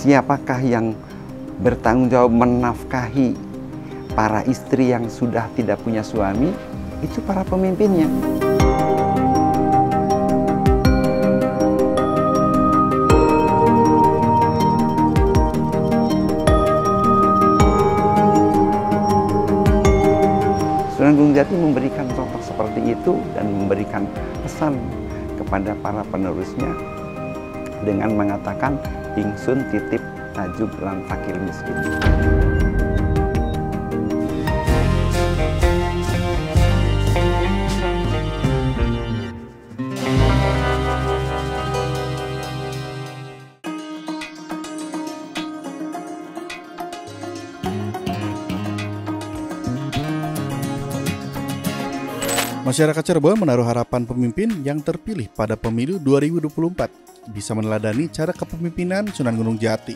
siapakah yang bertanggung jawab menafkahi para istri yang sudah tidak punya suami? Itu para pemimpinnya. Sunan Gunung Jati memberikan contoh seperti itu dan memberikan pesan kepada para penerusnya dengan mengatakan ingsun titip tajuk lan fakir miskin. Masyarakat Cirebon menaruh harapan pemimpin yang terpilih pada pemilu 2024 bisa meneladani cara kepemimpinan Sunan Gunung Jati.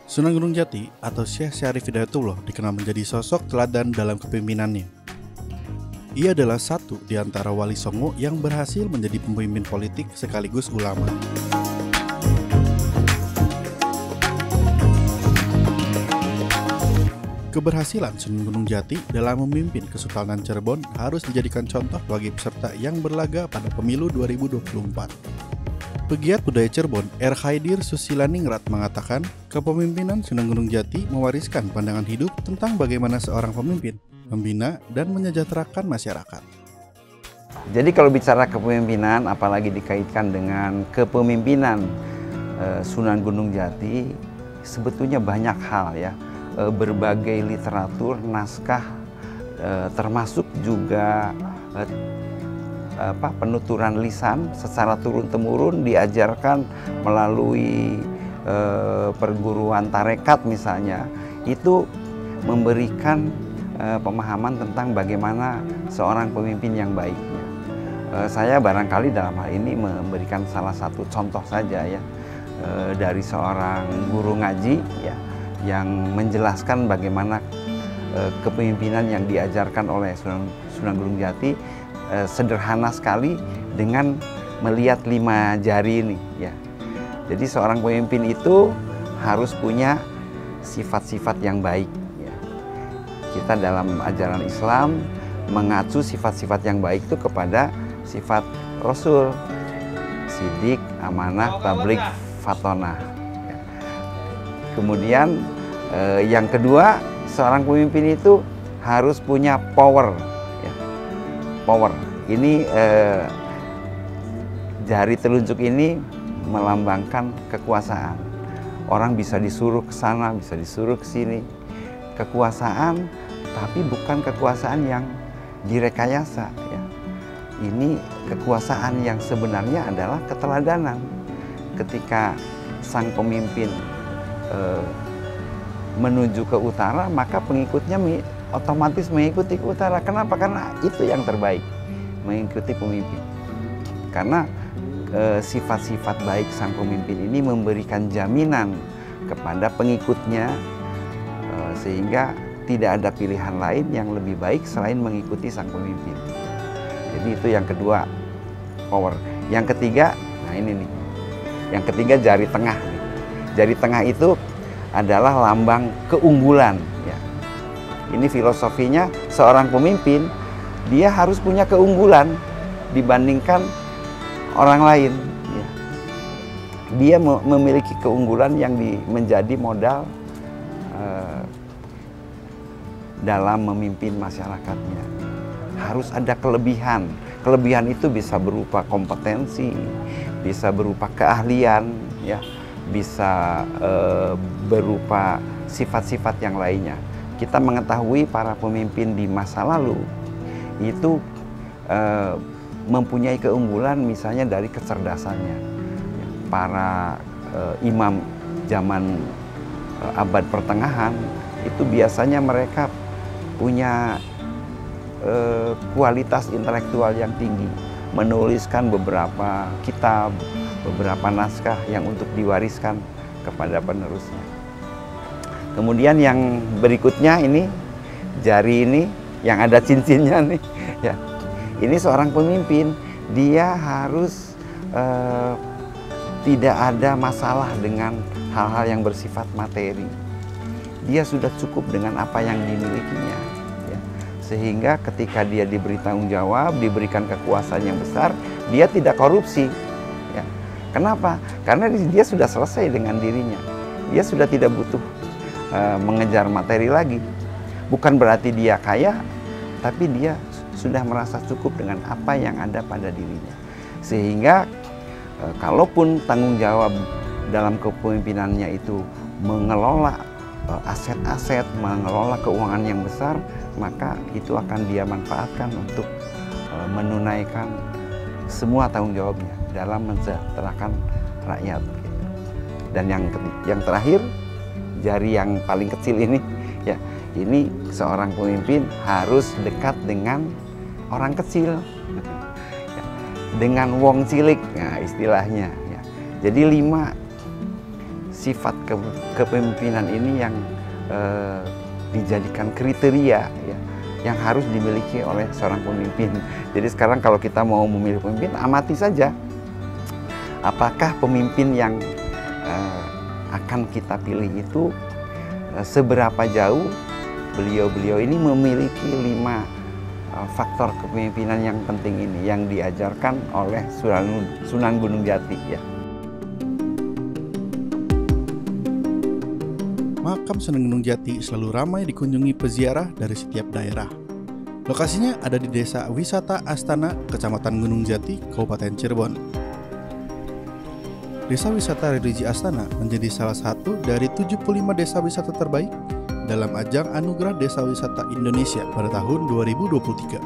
Sunan Gunung Jati atau Syekh Syarif Hidayatullah dikenal menjadi sosok teladan dalam kepemimpinannya. Ia adalah satu di antara wali songo yang berhasil menjadi pemimpin politik sekaligus ulama. Keberhasilan Sunan Gunung Jati dalam memimpin Kesultanan Cirebon harus dijadikan contoh bagi peserta yang berlaga pada pemilu 2024. Pegiat budaya Cirebon, R. Khaidir Susilaningrat mengatakan, kepemimpinan Sunan Gunung Jati mewariskan pandangan hidup tentang bagaimana seorang pemimpin membina dan menyejahterakan masyarakat. Jadi kalau bicara kepemimpinan, apalagi dikaitkan dengan kepemimpinan Sunan Gunung Jati, sebetulnya banyak hal ya. Berbagai literatur, naskah, termasuk juga penuturan lisan secara turun-temurun diajarkan melalui perguruan tarekat misalnya, itu memberikan pemahaman tentang bagaimana seorang pemimpin yang baik. Saya barangkali dalam hal ini memberikan salah satu contoh saja ya, dari seorang guru ngaji ya, yang menjelaskan bagaimana kepemimpinan yang diajarkan oleh Sunan Gunung Jati sederhana sekali dengan melihat 5 jari ini ya. Jadi seorang pemimpin itu harus punya sifat-sifat yang baik ya. Kita dalam ajaran Islam mengacu sifat-sifat yang baik itu kepada sifat Rasul, sidik, amanah, tabligh, fatonah. Kemudian yang kedua, seorang pemimpin itu harus punya power. Ya. Power. Ini jari telunjuk ini melambangkan kekuasaan. Orang bisa disuruh ke sana, bisa disuruh ke sini. Kekuasaan, tapi bukan kekuasaan yang direkayasa. Ya. Ini kekuasaan yang sebenarnya adalah keteladanan. Ketika sang pemimpin menuju ke utara, maka pengikutnya otomatis mengikuti ke utara. Kenapa? Karena itu yang terbaik, mengikuti pemimpin. Karena sifat-sifat baik sang pemimpin ini memberikan jaminan kepada pengikutnya, sehingga tidak ada pilihan lain yang lebih baik selain mengikuti sang pemimpin. Jadi itu yang kedua, power. Yang ketiga, nah ini nih, yang ketiga jari tengah nih. Jari tengah itu adalah lambang keunggulan. Ya. Ini filosofinya seorang pemimpin, dia harus punya keunggulan dibandingkan orang lain. Ya. Dia memiliki keunggulan yang menjadi modal dalam memimpin masyarakatnya. Harus ada kelebihan. Kelebihan itu bisa berupa kompetensi, bisa berupa keahlian, ya. Bisa berupa sifat-sifat yang lainnya. Kita mengetahui para pemimpin di masa lalu itu mempunyai keunggulan misalnya dari kecerdasannya. Para imam zaman abad pertengahan itu biasanya mereka punya kualitas intelektual yang tinggi, menuliskan beberapa kitab, beberapa naskah yang untuk diwariskan kepada penerusnya. Kemudian yang berikutnya ini, jari ini yang ada cincinnya nih, ya. Ini seorang pemimpin, dia harus tidak ada masalah dengan hal-hal yang bersifat materi. Dia sudah cukup dengan apa yang dimilikinya, ya. Sehingga ketika dia diberi tanggung jawab, diberikan kekuasaan yang besar, dia tidak korupsi, ya. Kenapa? Karena dia sudah selesai dengan dirinya. Dia sudah tidak butuh mengejar materi lagi. Bukan berarti dia kaya, tapi dia sudah merasa cukup dengan apa yang ada pada dirinya. Sehingga kalaupun tanggung jawab dalam kepemimpinannya itu mengelola aset-aset, mengelola keuangan yang besar, maka itu akan dia manfaatkan untuk menunaikan semua tanggung jawabnya dalam mensejahterakan rakyat. Dan yang terakhir, jari yang paling kecil ini, ya, ini seorang pemimpin harus dekat dengan orang kecil, dengan wong cilik, nah, istilahnya. Ya. Jadi 5 sifat kepemimpinan ini yang dijadikan kriteria, ya, yang harus dimiliki oleh seorang pemimpin. Jadi sekarang kalau kita mau memilih pemimpin, amati saja apakah pemimpin yang akan kita pilih itu seberapa jauh beliau ini memiliki 5 faktor kepemimpinan yang penting ini yang diajarkan oleh Sunan Gunung Jati, ya. Makam Sunan Gunung Jati selalu ramai dikunjungi peziarah dari setiap daerah. Lokasinya ada di Desa Wisata Astana, Kecamatan Gunung Jati, Kabupaten Cirebon. Desa Wisata Religi Astana menjadi salah satu dari 75 desa wisata terbaik dalam ajang Anugerah Desa Wisata Indonesia pada tahun 2023.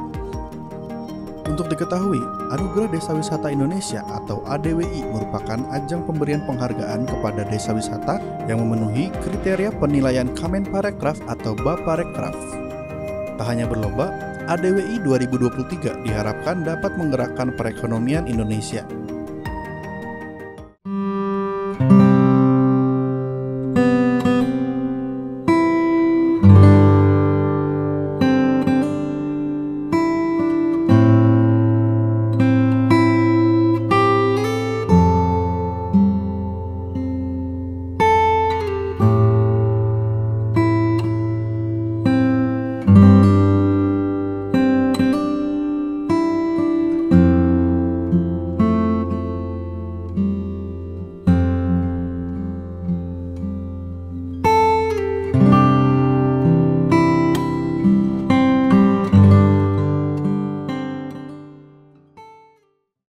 Untuk diketahui, Anugerah Desa Wisata Indonesia atau ADWI merupakan ajang pemberian penghargaan kepada desa wisata yang memenuhi kriteria penilaian Kemenparekraf atau Baparekraf. Tak hanya berlomba, ADWI 2023 diharapkan dapat menggerakkan perekonomian Indonesia